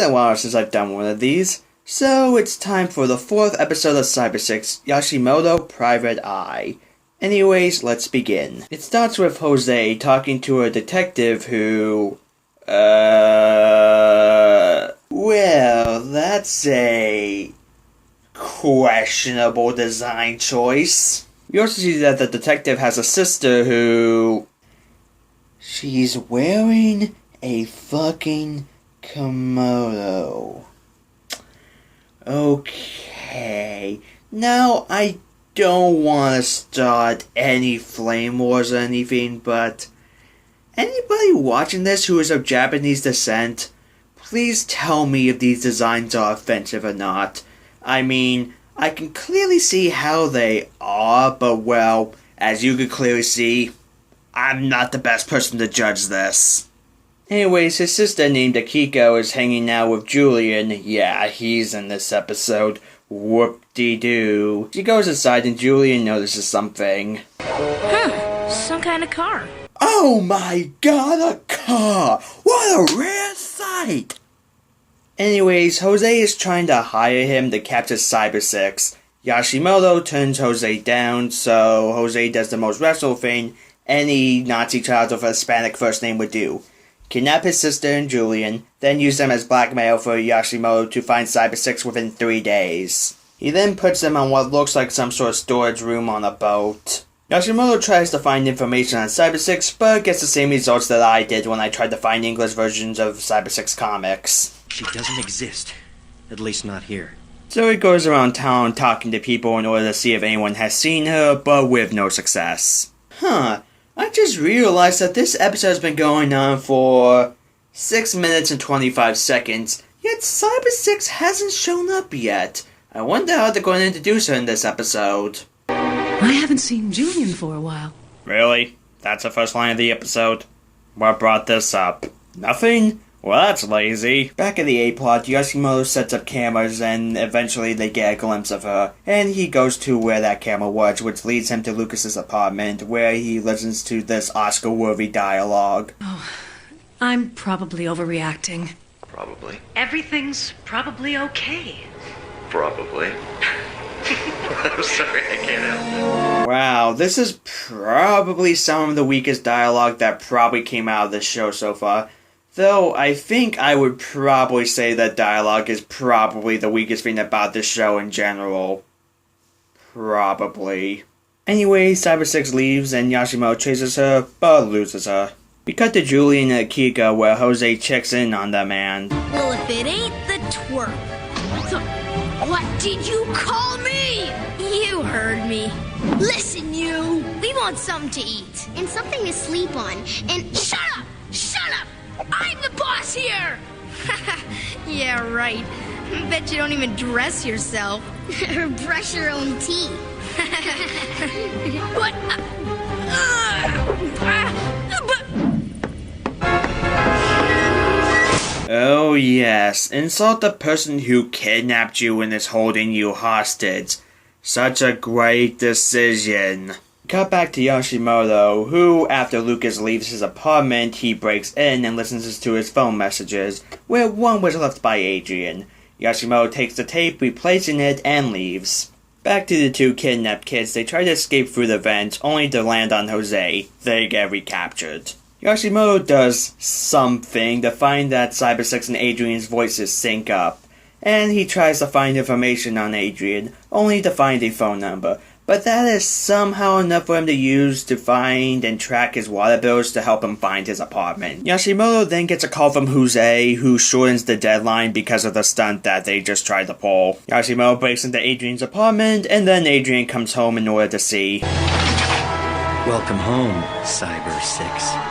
been a while since I've done one of these, so it's time for the 4th episode of Cybersix, Yashimoto Private Eye. Anyways, let's begin. It starts with Jose talking to a detective who... well, that's a... questionable design choice. We also see that the detective has a sister who... she's wearing a fucking kimono. Okay. Now, I don't want to start any flame wars or anything, but... anybody watching this who is of Japanese descent, please tell me if these designs are offensive or not. I mean, I can clearly see how they are, but well, as you can clearly see, I'm not the best person to judge this. Anyways, his sister named Akiko is hanging out with Julian. Yeah, he's in this episode. Whoop-de-doo. She goes inside and Julian notices something. Some kind of car. Oh my god, a car! What a rare sight! Anyways, Jose is trying to hire him to capture Cybersix. Yashimoto turns Jose down, so Jose does the most rational thing any Nazi child with a Hispanic first name would do. Kidnap his sister and Julian, then use them as blackmail for Yashimoto to find Cybersix within 3 days. He then puts them on what looks like some sort of storage room on a boat. Yashimoto tries to find information on Cybersix, but gets the same results that I did when I tried to find English versions of Cybersix comics. She doesn't exist. At least not here. So he goes around town talking to people in order to see if anyone has seen her, but with no success. I just realized that this episode has been going on for 6 minutes and 25 seconds, yet Cybersix hasn't shown up yet. I wonder how they're going to introduce her in this episode. I haven't seen Julian for a while. Really? That's the first line of the episode? What brought this up? Nothing? Well, that's lazy. Back in the A-plot, Yashimoto sets up cameras and eventually they get a glimpse of her. And he goes to where that camera was, which leads him to Lucas's apartment, where he listens to this Oscar-worthy dialogue. Oh, I'm probably overreacting. Probably. Everything's probably okay. Probably. I'm sorry, I can't help it. Wow, this is probably some of the weakest dialogue that probably came out of this show so far. Though, I think I would probably say that dialogue is probably the weakest thing about this show in general. Probably. Anyway, Cybersix leaves and Yashimoto chases her, but loses her. We cut to Julian and Akiko where Jose checks in on them and... well, if it ain't the twerp. So, what did you call me? You heard me. Listen, you. We want something to eat. And something to sleep on. And shut up! Shut up! I'm the boss here! Yeah, right. Bet you don't even dress yourself. Or brush your own teeth. What? Oh yes, insult the person who kidnapped you and is holding you hostage. Such a great decision. Cut back to Yashimoto, who, after Lucas leaves his apartment, he breaks in and listens to his phone messages, where one was left by Adrian. Yashimoto takes the tape, replacing it, and leaves. Back to the two kidnapped kids, they try to escape through the vent, only to land on Jose. They get recaptured. Yashimoto does something to find that Cybersix and Adrian's voices sync up, and he tries to find information on Adrian, only to find a phone number. But that is somehow enough for him to use to find and track his water bills to help him find his apartment. Yashimoto then gets a call from Jose, who shortens the deadline because of the stunt that they just tried to pull. Yashimoto breaks into Adrian's apartment, and then Adrian comes home in order to see... Welcome home, Cybersix.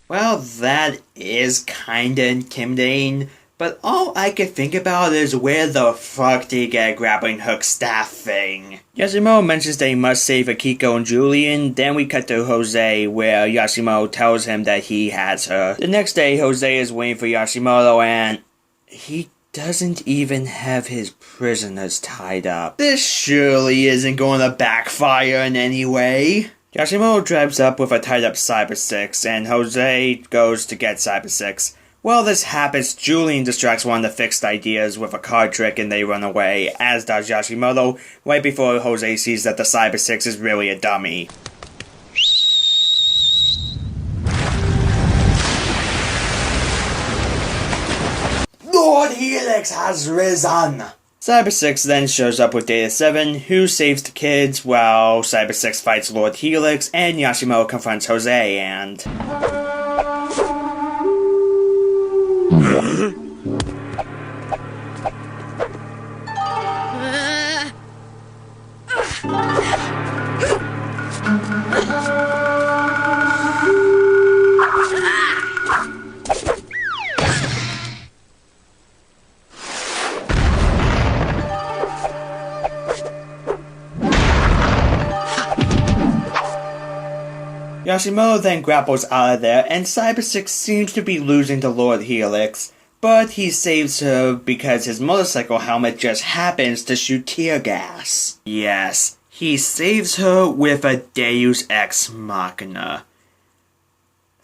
Well, that is kinda intimidating. But all I can think about is where the fuck did he get a grappling hook staff thing? Yashimoto mentions that he must save Akiko and Julian, then we cut to Jose, where Yashimoto tells him that he has her. The next day, Jose is waiting for Yashimoto and... he doesn't even have his prisoners tied up. This surely isn't going to backfire in any way. Yashimoto drives up with a tied up Cybersix, and Jose goes to get Cybersix. While this happens, Julian distracts one of the fixed ideas with a card trick and they run away, as does Yashimoto, right before Jose sees that the Cybersix is really a dummy. Lord Helix has risen! Cybersix then shows up with Data 7, who saves the kids, while Cybersix fights Lord Helix, and Yashimoto confronts Jose, and... Yashimoto then grapples out of there, and Cybersix seems to be losing to Lord Helix, but he saves her because his motorcycle helmet just happens to shoot tear gas. Yes, he saves her with a Deus Ex Machina.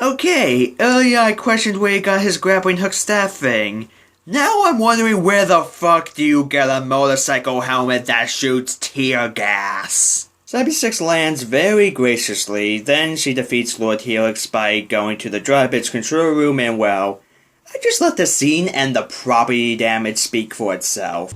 Okay, earlier I questioned where he got his grappling hook staff thing. Now I'm wondering where the fuck do you get a motorcycle helmet that shoots tear gas? Cybersix lands very graciously, then she defeats Lord Helix by going to the Dropit's control room, and well, I just let the scene and the property damage speak for itself.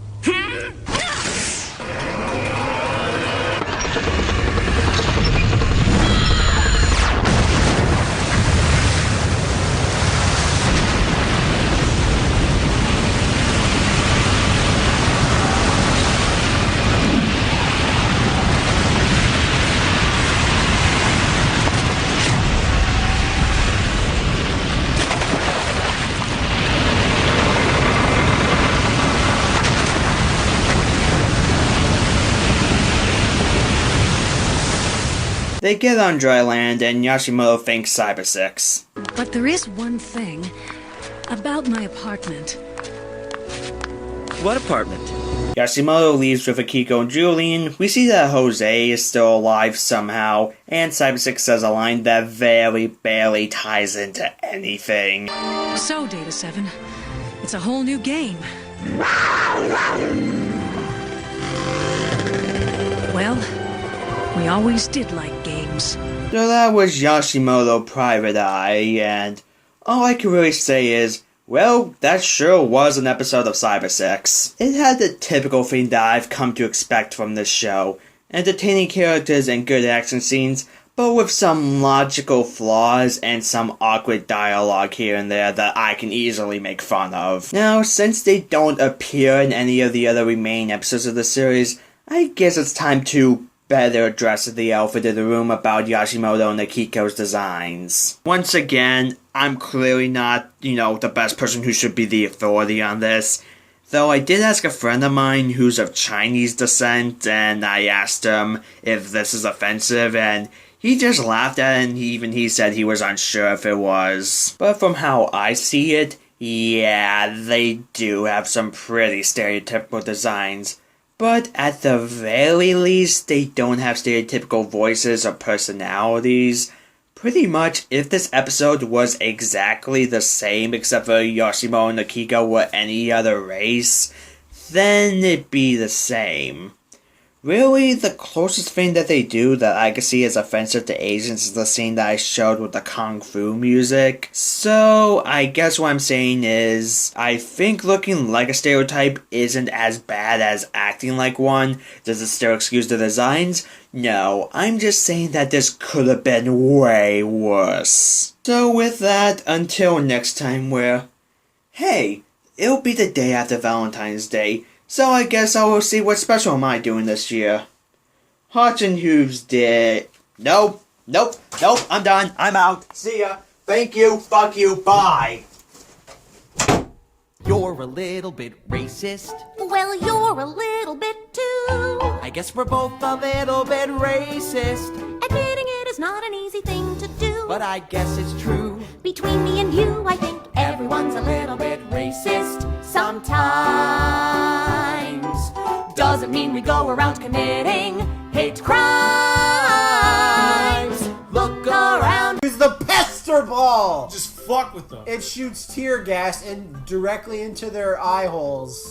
They get on dry land, and Yashimoto thanks Cybersix. But there is one thing about my apartment. What apartment? Yashimoto leaves with Akiko and Julian. We see that Jose is still alive somehow, and Cybersix says a line that very barely ties into anything. So, Data 7, it's a whole new game. Well, we always did like games. So that was Yashimoto Private Eye, and all I can really say is, well, that sure was an episode of Cybersix. It had the typical thing that I've come to expect from this show. Entertaining characters and good action scenes, but with some logical flaws and some awkward dialogue here and there that I can easily make fun of. Now, since they don't appear in any of the other remaining episodes of the series, I guess it's time to better address the elephant in the room about Yashimoto and Akiko's designs. Once again, I'm clearly not, the best person who should be the authority on this. Though I did ask a friend of mine who's of Chinese descent, and I asked him if this is offensive, and he just laughed at it, and he said he was unsure if it was. But from how I see it, yeah, they do have some pretty stereotypical designs. But at the very least, they don't have stereotypical voices or personalities. Pretty much, if this episode was exactly the same except for Yashimoto and Akiko were any other race, then it'd be the same. Really, the closest thing that they do that I can see as offensive to Asians is the scene that I showed with the Kung Fu music. So, I guess what I'm saying is, I think looking like a stereotype isn't as bad as acting like one. Does it still excuse the designs? No, I'm just saying that this could have been way worse. So with that, until next time where, hey, it'll be the day after Valentine's Day. So I guess I will see what special am I doing this year. Hodgson Hughes did... Nope, I'm done, I'm out, see ya, thank you, fuck you, bye! You're a little bit racist. Well, you're a little bit too. I guess we're both a little bit racist. Admitting it is not an easy thing to do. But I guess it's true. Between me and you, I think everyone's a little bit racist. Sometimes. Doesn't mean we go around committing hate crimes. Look around. Use the pester ball! Just fuck with them. It shoots tear gas and directly into their eye holes.